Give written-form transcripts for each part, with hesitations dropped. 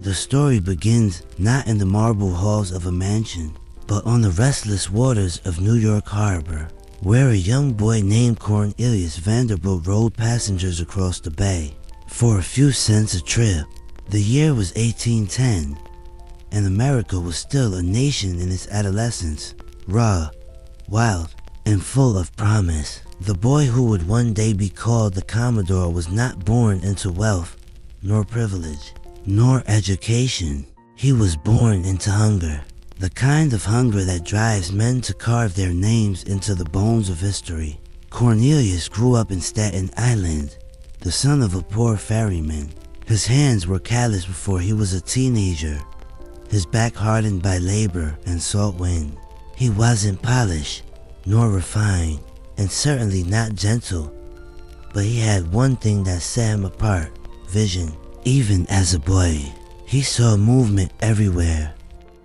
The story begins not in the marble halls of a mansion, but on the restless waters of New York Harbor, where a young boy named Cornelius Vanderbilt rowed passengers across the bay for a few cents a trip. The year was 1810, and America was still a nation in its adolescence, raw, wild, and full of promise. The boy who would one day be called the Commodore was not born into wealth, nor privilege, nor education. He was born into hunger, the kind of hunger that drives men to carve their names into the bones of history. Cornelius grew up in Staten Island, the son of a poor ferryman. His hands were calloused before he was a teenager, his back hardened by labor and salt wind. He wasn't polished, nor refined, and certainly not gentle, but he had one thing that set him apart: vision. Even as a boy, he saw movement everywhere: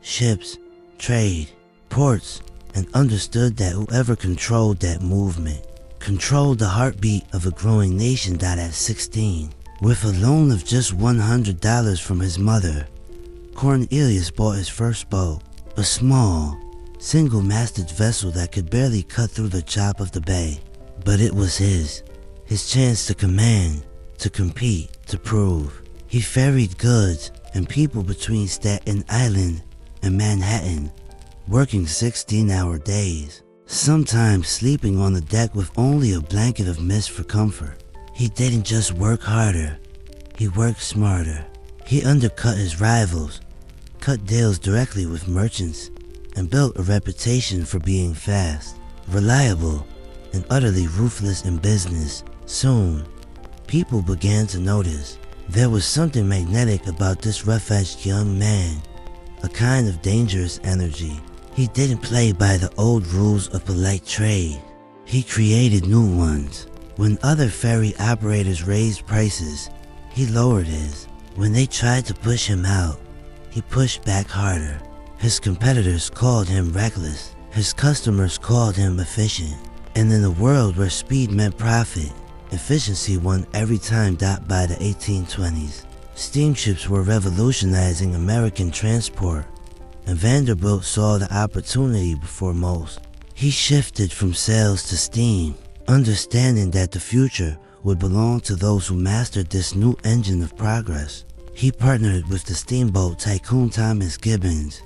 ships, trade, ports, and understood that whoever controlled that movement controlled the heartbeat of a growing nation. At 16, with a loan of just $100 from his mother, Cornelius bought his first boat, a small, single-masted vessel that could barely cut through the chop of the bay. But it was his chance to command, to compete, to prove. He ferried goods and people between Staten Island and Manhattan, working 16-hour days, sometimes sleeping on the deck with only a blanket of mist for comfort. He didn't just work harder, he worked smarter. He undercut his rivals, cut deals directly with merchants, and built a reputation for being fast, reliable, and utterly ruthless in business. Soon, people began to notice. There was something magnetic about this rough-edged young man, a kind of dangerous energy. He didn't play by the old rules of polite trade. He created new ones. When other ferry operators raised prices, he lowered his. When they tried to push him out, he pushed back harder. His competitors called him reckless. His customers called him efficient. And in a world where speed meant profit, efficiency won every time. By the 1820s, steamships were revolutionizing American transport, and Vanderbilt saw the opportunity before most. He shifted from sails to steam, understanding that the future would belong to those who mastered this new engine of progress. He partnered with the steamboat tycoon Thomas Gibbons,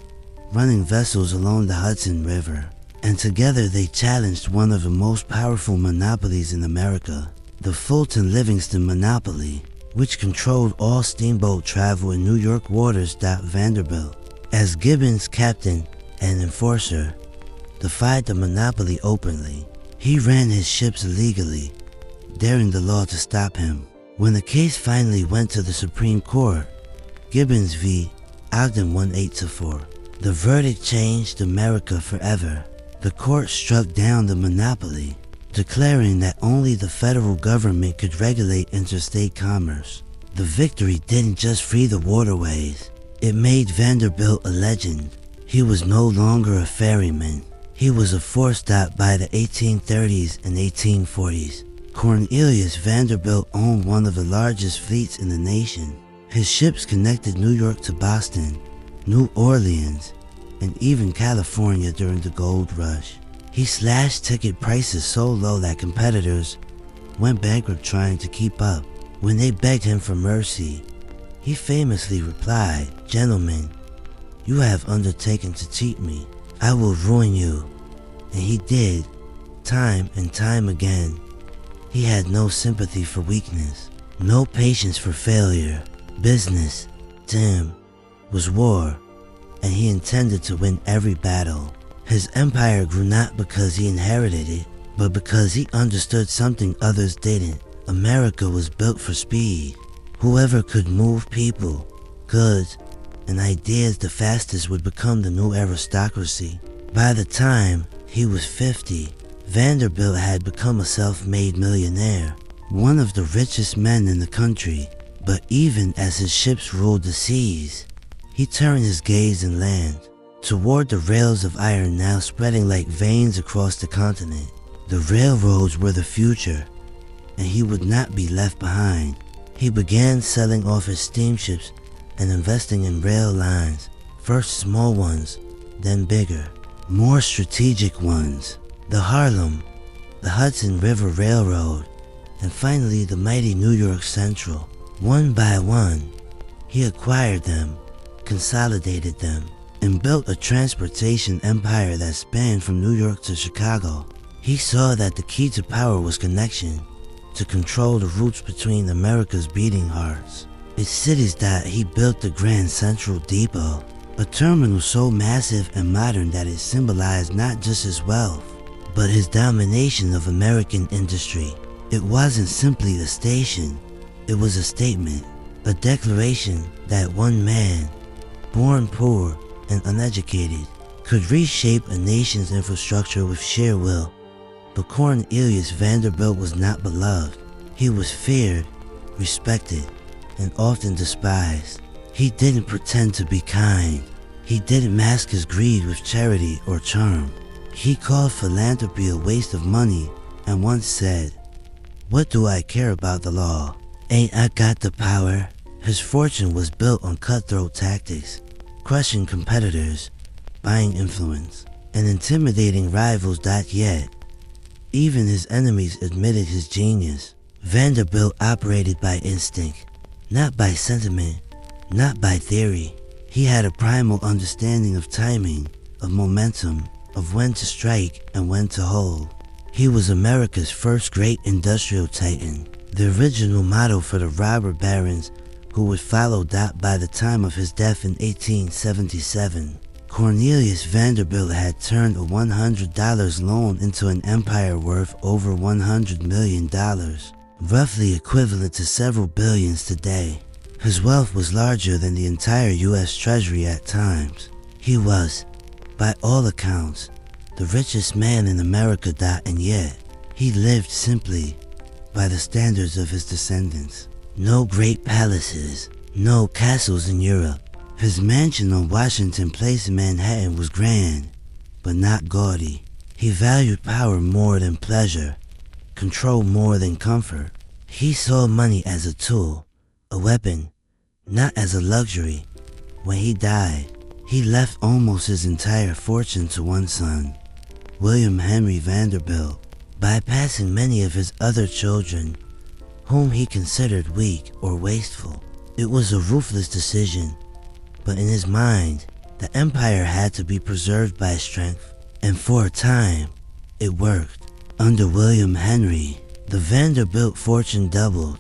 running vessels along the Hudson River, and together they challenged one of the most powerful monopolies in America, the Fulton-Livingston monopoly, which controlled all steamboat travel in New York waters. Vanderbilt, as Gibbons' captain and enforcer, defied the monopoly openly. He ran his ships illegally, daring the law to stop him. When the case finally went to the Supreme Court, Gibbons v. Ogden won 8-4. The verdict changed America forever. The court struck down the monopoly, declaring that only the federal government could regulate interstate commerce. The victory didn't just free the waterways, it made Vanderbilt a legend. He was no longer a ferryman. He was a force. By the 1830s and 1840s, Cornelius Vanderbilt owned one of the largest fleets in the nation. His ships connected New York to Boston, New Orleans, and even California during the gold rush. He slashed ticket prices so low that competitors went bankrupt trying to keep up. When they begged him for mercy, he famously replied, "Gentlemen, you have undertaken to cheat me. I will ruin you." And he did, time and time again. He had no sympathy for weakness, no patience for failure. Business, to him, was war, and he intended to win every battle. His empire grew not because he inherited it, but because he understood something others didn't. America was built for speed. Whoever could move people, goods, and ideas the fastest would become the new aristocracy. By the time he was 50, Vanderbilt had become a self-made millionaire, one of the richest men in the country. But even as his ships ruled the seas, he turned his gaze inland, toward the rails of iron now spreading like veins across the continent. The railroads were the future, and he would not be left behind. He began selling off his steamships and investing in rail lines, first small ones, then bigger, more strategic ones. The Harlem, the Hudson River Railroad, and finally the mighty New York Central. One by one, he acquired them, consolidated them, and built a transportation empire that spanned from New York to Chicago. He saw that the key to power was connection, to control the routes between America's beating hearts. Its cities that he built the Grand Central Depot, a terminal so massive and modern that it symbolized not just his wealth, but his domination of American industry. It wasn't simply a station, it was a statement, a declaration that one man, born poor and uneducated, could reshape a nation's infrastructure with sheer will. But Cornelius Vanderbilt was not beloved. He was feared, respected, and often despised. He didn't pretend to be kind. He didn't mask his greed with charity or charm. He called philanthropy a waste of money and once said, "What do I care about the law? Ain't I got the power?" His fortune was built on cutthroat tactics, crushing competitors, buying influence, and intimidating rivals. Yet, even his enemies admitted his genius. Vanderbilt operated by instinct, not by sentiment, not by theory. He had a primal understanding of timing, of momentum, of when to strike and when to hold. He was America's first great industrial titan, the original model for the robber barons who would follow by the time of his death in 1877. Cornelius Vanderbilt had turned a $100 loan into an empire worth over $100 million, roughly equivalent to several billions today. His wealth was larger than the entire US Treasury at times. He was, by all accounts, the richest man in America. And yet, he lived simply by the standards of his descendants. No great palaces, no castles in Europe. His mansion on Washington Place in Manhattan was grand, but not gaudy. He valued power more than pleasure, control more than comfort. He saw money as a tool, a weapon, not as a luxury. When he died, he left almost his entire fortune to one son, William Henry Vanderbilt, bypassing many of his other children, whom he considered weak or wasteful. It was a ruthless decision, but in his mind, the empire had to be preserved by strength, and for a time, it worked. Under William Henry, the Vanderbilt fortune doubled,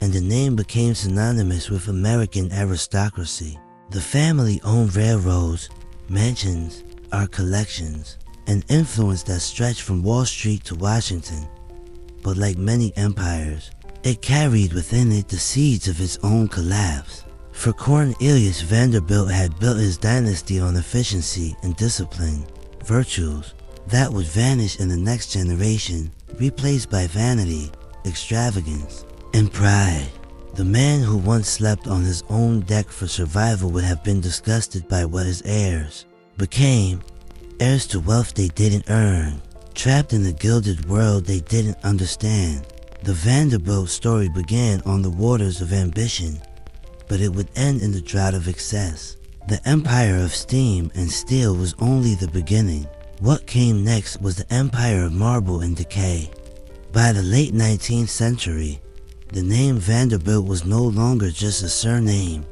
and the name became synonymous with American aristocracy. The family owned railroads, mansions, art collections, and influence that stretched from Wall Street to Washington. But like many empires, it carried within it the seeds of its own collapse. For Cornelius Vanderbilt had built his dynasty on efficiency and discipline, virtues that would vanish in the next generation, replaced by vanity, extravagance, and pride. The man who once slept on his own deck for survival would have been disgusted by what his heirs became, heirs to wealth they didn't earn, trapped in a gilded world they didn't understand. The Vanderbilt story began on the waters of ambition, but it would end in the drought of excess. The empire of steam and steel was only the beginning. What came next was the empire of marble and decay. By the late 19th century, the name Vanderbilt was no longer just a surname,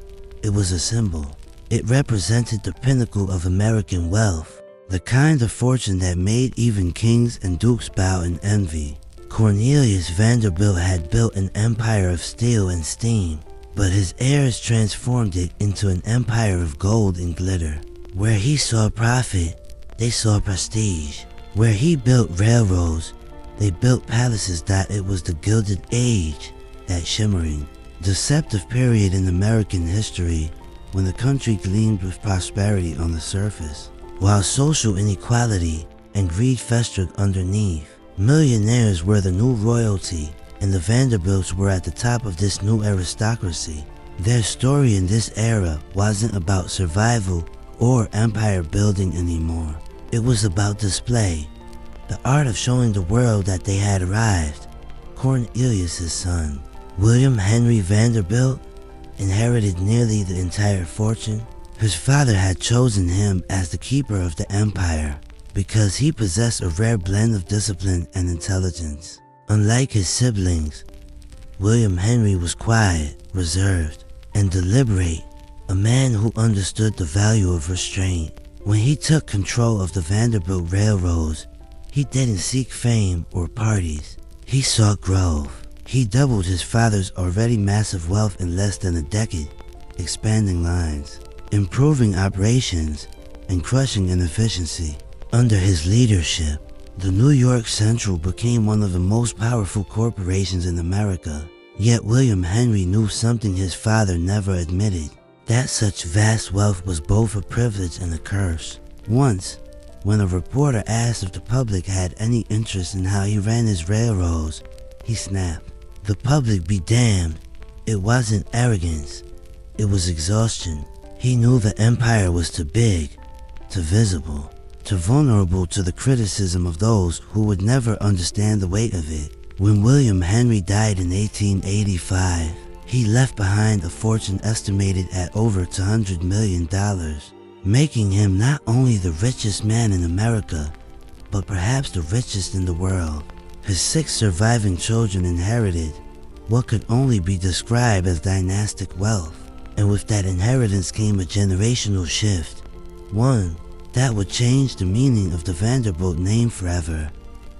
it was a symbol. It represented the pinnacle of American wealth, the kind of fortune that made even kings and dukes bow in envy. Cornelius Vanderbilt had built an empire of steel and steam, but his heirs transformed it into an empire of gold and glitter. Where he saw profit, they saw prestige. Where he built railroads, they built palaces. It was the Gilded Age, that shimmering, deceptive period in American history when the country gleamed with prosperity on the surface, while social inequality and greed festered underneath. Millionaires were the new royalty, and the Vanderbilts were at the top of this new aristocracy. Their story in this era wasn't about survival or empire building anymore. It was about display, the art of showing the world that they had arrived. Cornelius's son, William Henry Vanderbilt, inherited nearly the entire fortune. His father had chosen him as the keeper of the empire because he possessed a rare blend of discipline and intelligence. Unlike his siblings, William Henry was quiet, reserved, and deliberate, a man who understood the value of restraint. When he took control of the Vanderbilt railroads, he didn't seek fame or parties. He sought growth. He doubled his father's already massive wealth in less than a decade, expanding lines, improving operations, and crushing inefficiency. Under his leadership, the New York Central became one of the most powerful corporations in America. Yet William Henry knew something his father never admitted, that such vast wealth was both a privilege and a curse. Once, when a reporter asked if the public had any interest in how he ran his railroads, he snapped, "The public be damned. It wasn't arrogance, it was exhaustion." He knew the empire was too big, too visible, too vulnerable to the criticism of those who would never understand the weight of it. When William Henry died in 1885, he left behind a fortune estimated at over $200 million, making him not only the richest man in America, but perhaps the richest in the world. His 6 surviving children inherited what could only be described as dynastic wealth, and with that inheritance came a generational shift, one that would change the meaning of the Vanderbilt name forever.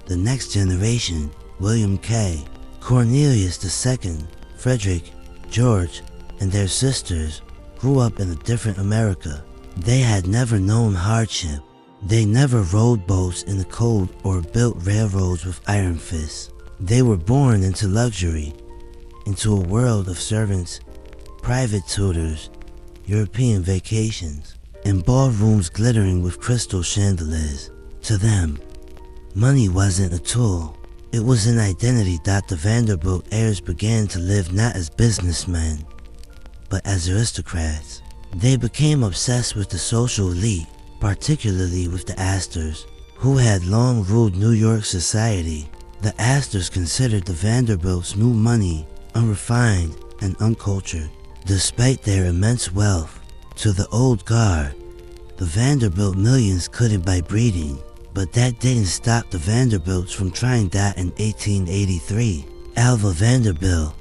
The next generation, William K., Cornelius II, Frederick, George, and their sisters, grew up in a different America. They had never known hardship. They never rowed boats in the cold or built railroads with iron fists. They were born into luxury, into a world of servants, private tutors, European vacations, and ballrooms glittering with crystal chandeliers. To them, money wasn't a tool. It was an identity that the Vanderbilt heirs began to live not as businessmen, but as aristocrats. They became obsessed with the social elite, particularly with the Astors, who had long ruled New York society. The Astors considered the Vanderbilts new money, unrefined and uncultured. Despite their immense wealth, to the old guard, the Vanderbilt millions couldn't buy breeding. But that didn't stop the Vanderbilts from trying that in 1883. Alva Vanderbilt,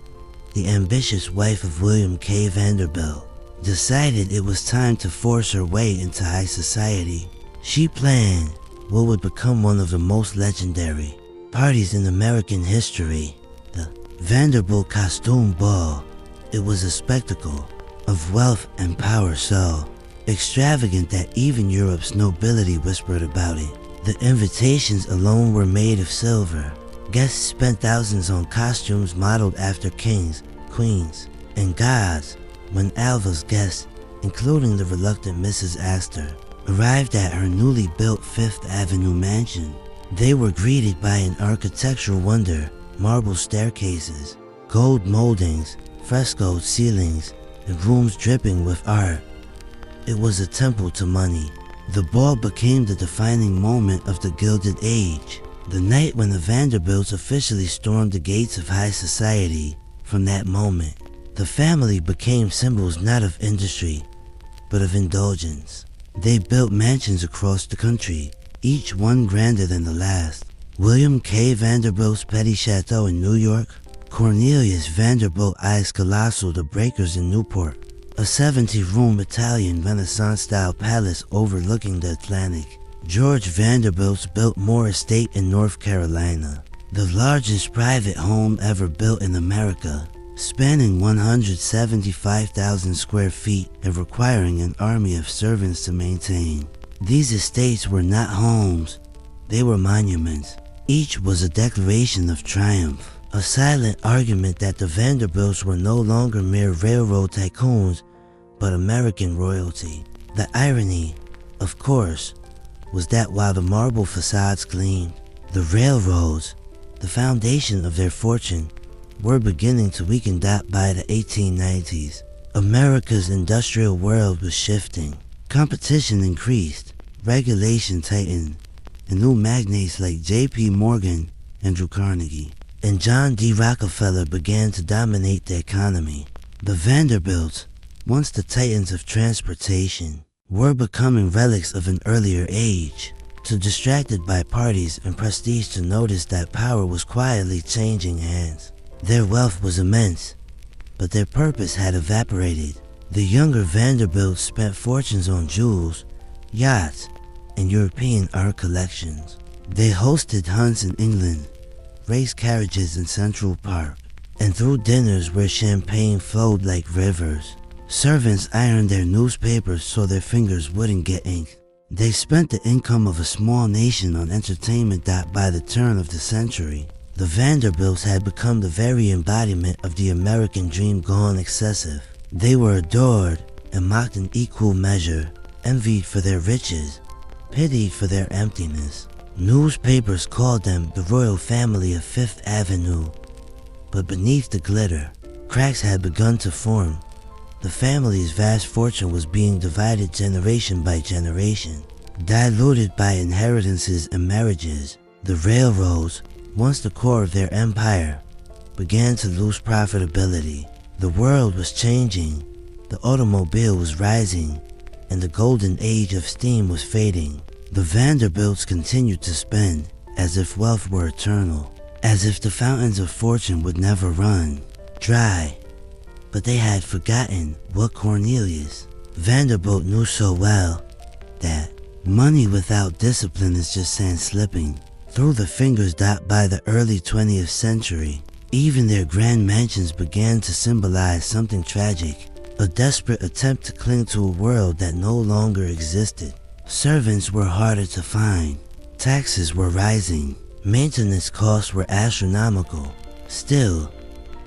the ambitious wife of William K. Vanderbilt, decided it was time to force her way into high society. She planned what would become one of the most legendary parties in American history, the Vanderbilt Costume Ball. It was a spectacle of wealth and power so extravagant that even Europe's nobility whispered about it. The invitations alone were made of silver. Guests spent thousands on costumes modeled after kings, queens, and gods. When Alva's guests, including the reluctant Mrs. Astor, arrived at her newly built Fifth Avenue mansion, they were greeted by an architectural wonder: marble staircases, gold moldings, frescoed ceilings, and rooms dripping with art. It was a temple to money. The ball became the defining moment of the Gilded Age, the night when the Vanderbilts officially stormed the gates of high society. From that moment, the family became symbols not of industry, but of indulgence. They built mansions across the country, each one grander than the last. William K. Vanderbilt's Petty Chateau in New York, Cornelius Vanderbilt I's Colossal The Breakers in Newport, a 70-room Italian Renaissance-style palace overlooking the Atlantic. George Vanderbilt's Biltmore Estate in North Carolina, the largest private home ever built in America, spanning 175,000 square feet and requiring an army of servants to maintain. These estates were not homes, they were monuments. Each was a declaration of triumph, a silent argument that the Vanderbilts were no longer mere railroad tycoons, but American royalty. The irony, of course, was that while the marble facades gleamed, the railroads, the foundation of their fortune, were beginning to weaken. By the 1890s, America's industrial world was shifting. Competition increased, regulation tightened, and new magnates like J.P. Morgan, Andrew Carnegie, and John D. Rockefeller began to dominate the economy. The Vanderbilts, once the titans of transportation, were becoming relics of an earlier age, too distracted by parties and prestige to notice that power was quietly changing hands. Their wealth was immense, but their purpose had evaporated. The younger Vanderbilts spent fortunes on jewels, yachts, and European art collections. They hosted hunts in England, race carriages in Central Park, and threw dinners where champagne flowed like rivers. Servants ironed their newspapers so their fingers wouldn't get ink. They spent the income of a small nation on entertainment that by the turn of the century, the Vanderbilts had become the very embodiment of the American dream gone excessive. They were adored and mocked in equal measure, envied for their riches, pitied for their emptiness. Newspapers called them the royal family of Fifth Avenue. But beneath the glitter, cracks had begun to form. The family's vast fortune was being divided generation by generation, diluted by inheritances and marriages. The railroads, once the core of their empire, began to lose profitability. The world was changing, the automobile was rising, and the golden age of steam was fading. The Vanderbilts continued to spend as if wealth were eternal, as if the fountains of fortune would never run dry. But they had forgotten what Cornelius Vanderbilt knew so well, that money without discipline is just sand slipping through the fingers. By the early 20th century, even their grand mansions began to symbolize something tragic, a desperate attempt to cling to a world that no longer existed. Servants were harder to find, taxes were rising, maintenance costs were astronomical. Still,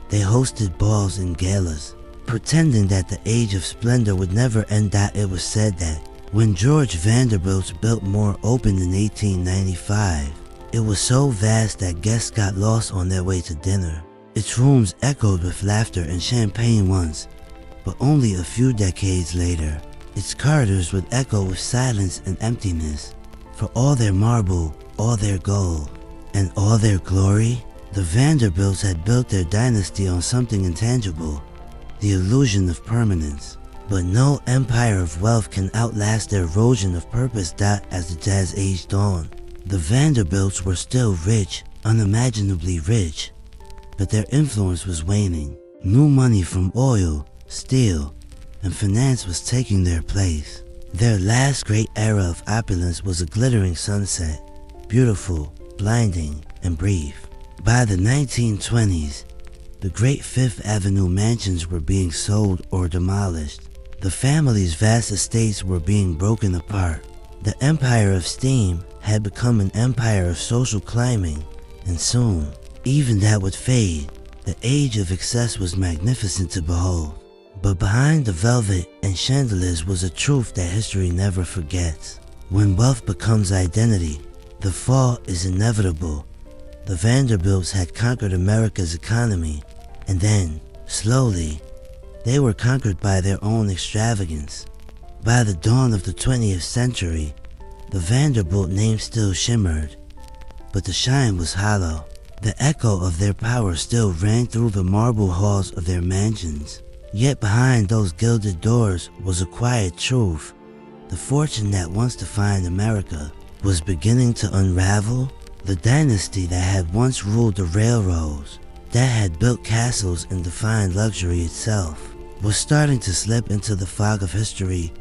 they hosted balls and galas, pretending that the age of splendor would never end. It was said that when George Vanderbilt built more open in 1895, it was so vast that guests got lost on their way to dinner. Its rooms echoed with laughter and champagne once, but only a few decades later, its corridors would echo with silence and emptiness. For all their marble, all their gold, and all their glory, the Vanderbilts had built their dynasty on something intangible, the illusion of permanence. But no empire of wealth can outlast their erosion of purpose. As the Jazz Age dawned, the Vanderbilts were still rich, unimaginably rich, but their influence was waning. New money from oil, steel, and finance was taking their place. Their last great era of opulence was a glittering sunset, beautiful, blinding, and brief. By the 1920s, the great Fifth Avenue mansions were being sold or demolished. The family's vast estates were being broken apart. The empire of steam had become an empire of social climbing, and soon, even that would fade. The age of excess was magnificent to behold. But behind the velvet and chandeliers was a truth that history never forgets. When wealth becomes identity, the fall is inevitable. The Vanderbilts had conquered America's economy, and then, slowly, they were conquered by their own extravagance. By the dawn of the 20th century, the Vanderbilt name still shimmered, but the shine was hollow. The echo of their power still rang through the marble halls of their mansions. Yet behind those gilded doors was a quiet truth. The fortune that once defined America was beginning to unravel. The dynasty that had once ruled the railroads, that had built castles and defined luxury itself, was starting to slip into the fog of history.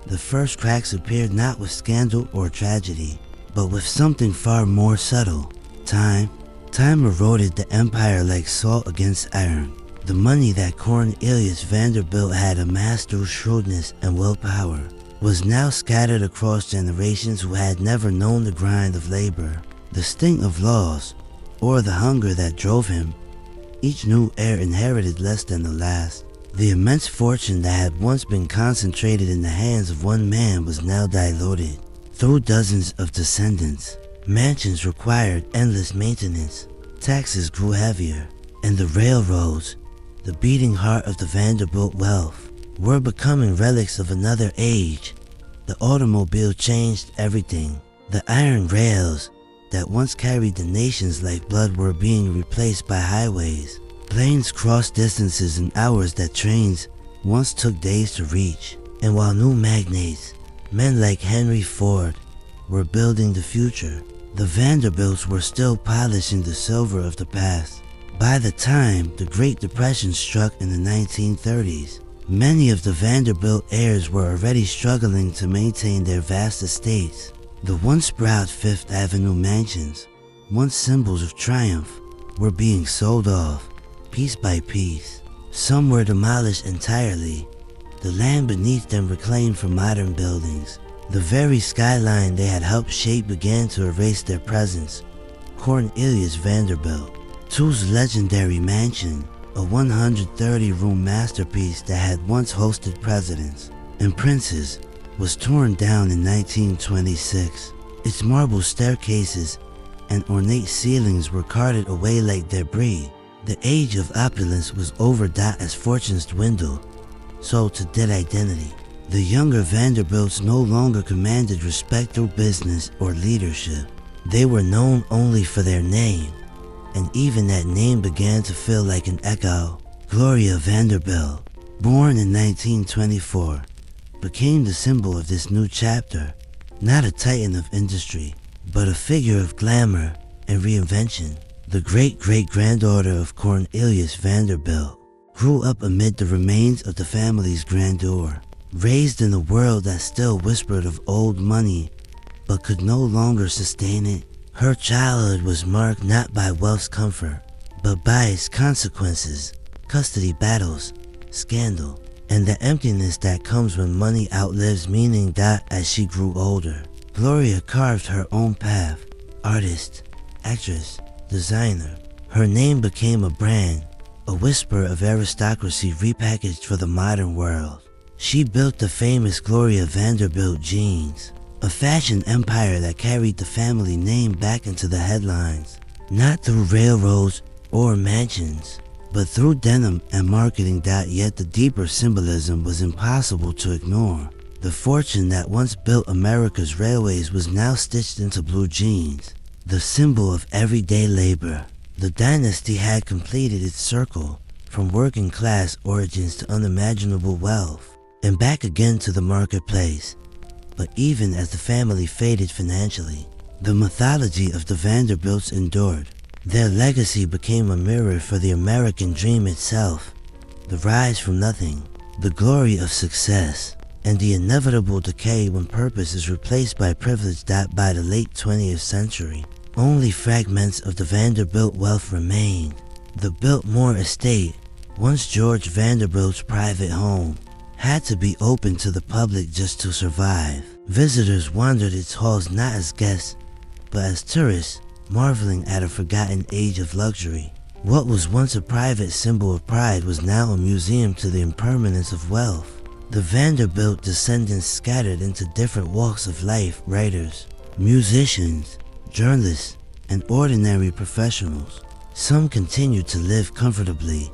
The first cracks appeared not with scandal or tragedy, but with something far more subtle. Time eroded the empire like salt against iron. The money that Cornelius Vanderbilt had amassed through shrewdness and willpower was now scattered across generations who had never known the grind of labor, the sting of laws, or the hunger that drove him. Each new heir inherited less than the last. The immense fortune that had once been concentrated in the hands of one man was now diluted through dozens of descendants. Mansions required endless maintenance, taxes grew heavier, and the railroads, the beating heart of the Vanderbilt wealth, were becoming relics of another age. The automobile changed everything. The iron rails that once carried the nation's lifeblood were being replaced by highways. Planes crossed distances in hours that trains once took days to reach. And while new magnates, men like Henry Ford, were building the future, the Vanderbilts were still polishing the silver of the past. By the time the Great Depression struck in the 1930s, many of the Vanderbilt heirs were already struggling to maintain their vast estates. The once proud Fifth Avenue mansions, once symbols of triumph, were being sold off, piece by piece. Some were demolished entirely, the land beneath them reclaimed for modern buildings. The very skyline they had helped shape began to erase their presence. Cornelius Vanderbilt, II's legendary mansion, a 130-room masterpiece that had once hosted presidents and princes, was torn down in 1926. Its marble staircases and ornate ceilings were carted away like debris. The age of opulence was over as fortunes dwindled, so to dead identity. The younger Vanderbilts no longer commanded respect through business or leadership. They were known only for their name, and even that name began to feel like an echo. Gloria Vanderbilt, born in 1924, became the symbol of this new chapter, not a titan of industry, but a figure of glamour and reinvention. The great-great-granddaughter of Cornelius Vanderbilt grew up amid the remains of the family's grandeur. Raised in a world that still whispered of old money but could no longer sustain it, her childhood was marked not by wealth's comfort, but by its consequences, custody battles, scandal, and the emptiness that comes when money outlives meaning. As she grew older, Gloria carved her own path: artist, actress, designer. Her name became a brand, a whisper of aristocracy repackaged for the modern world. She built the famous Gloria Vanderbilt jeans, a fashion empire that carried the family name back into the headlines, not through railroads or mansions, but through denim and marketing. Yet the deeper symbolism was impossible to ignore. The fortune that once built America's railways was now stitched into blue jeans, the symbol of everyday labor. The dynasty had completed its circle, from working class origins to unimaginable wealth, and back again to the marketplace. But even as the family faded financially, the mythology of the Vanderbilts endured. Their legacy became a mirror for the American dream itself, the rise from nothing, the glory of success, and the inevitable decay when purpose is replaced by privilege. By the late 20th century, only fragments of the Vanderbilt wealth remained. The Biltmore estate, once George Vanderbilt's private home, had to be open to the public just to survive. Visitors wandered its halls not as guests, but as tourists, marveling at a forgotten age of luxury. What was once a private symbol of pride was now a museum to the impermanence of wealth. The Vanderbilt descendants scattered into different walks of life: writers, musicians, journalists, and ordinary professionals. Some continued to live comfortably,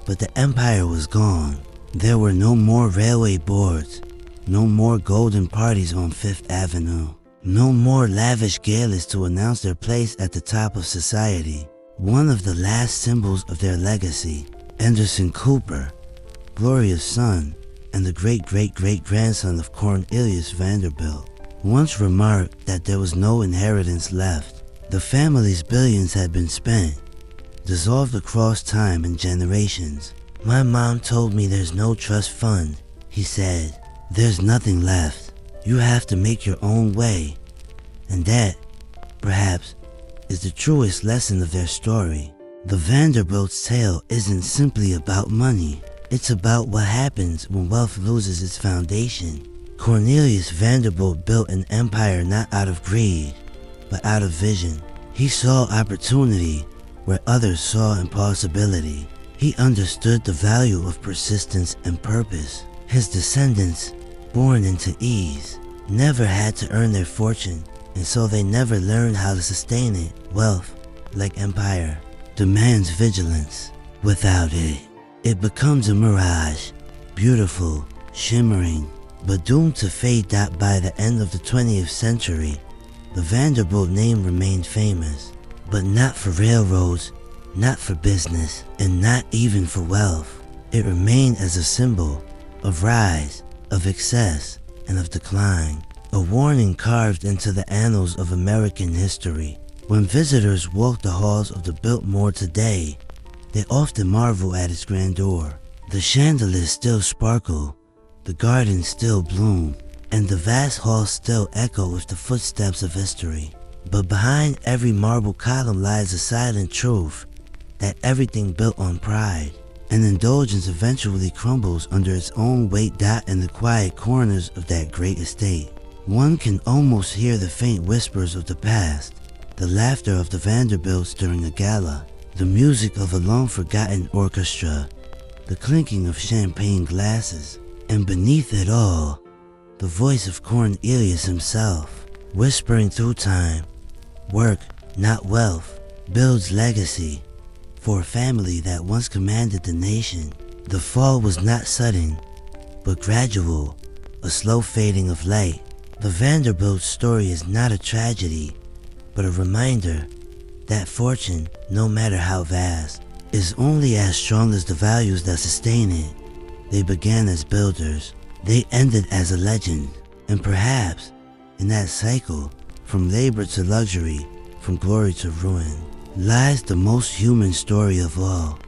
but the empire was gone. There were no more railway boards, no more golden parties on Fifth Avenue, no more lavish galas to announce their place at the top of society. One of the last symbols of their legacy, Anderson Cooper, Gloria's son and the great-great-great-grandson of Cornelius Vanderbilt, once remarked that there was no inheritance left. The family's billions had been spent, dissolved across time and generations. "My mom told me there's no trust fund," he said. "There's nothing left. You have to make your own way." And that, perhaps, is the truest lesson of their story. The Vanderbilt's tale isn't simply about money. It's about what happens when wealth loses its foundation. Cornelius Vanderbilt built an empire not out of greed, but out of vision. He saw opportunity where others saw impossibility. He understood the value of persistence and purpose. His descendants, born into ease, never had to earn their fortune, and so they never learned how to sustain it. Wealth, like empire, demands vigilance. Without it, it becomes a mirage, beautiful, shimmering, but doomed to fade. By the end of the 20th century, the Vanderbilt name remained famous, but not for railroads not for business, and not even for wealth. It remained as a symbol of rise, of excess, and of decline, a warning carved into the annals of American history. When visitors walk the halls of the Biltmore today, they often marvel at its grandeur. The chandeliers still sparkle, the gardens still bloom, and the vast halls still echo with the footsteps of history. But behind every marble column lies a silent truth that everything built on pride and indulgence eventually crumbles under its own weight. In the quiet corners of that great estate, one can almost hear the faint whispers of the past, the laughter of the Vanderbilts during a gala, the music of a long-forgotten orchestra, the clinking of champagne glasses, and beneath it all, the voice of Cornelius himself, whispering through time, work, not wealth, builds legacy. For a family that once commanded the nation, the fall was not sudden, but gradual, a slow fading of light. The Vanderbilt story is not a tragedy, but a reminder that fortune, no matter how vast, is only as strong as the values that sustain it. They began as builders, they ended as a legend, and perhaps, in that cycle, from labor to luxury, from glory to ruin, lies the most human story of all.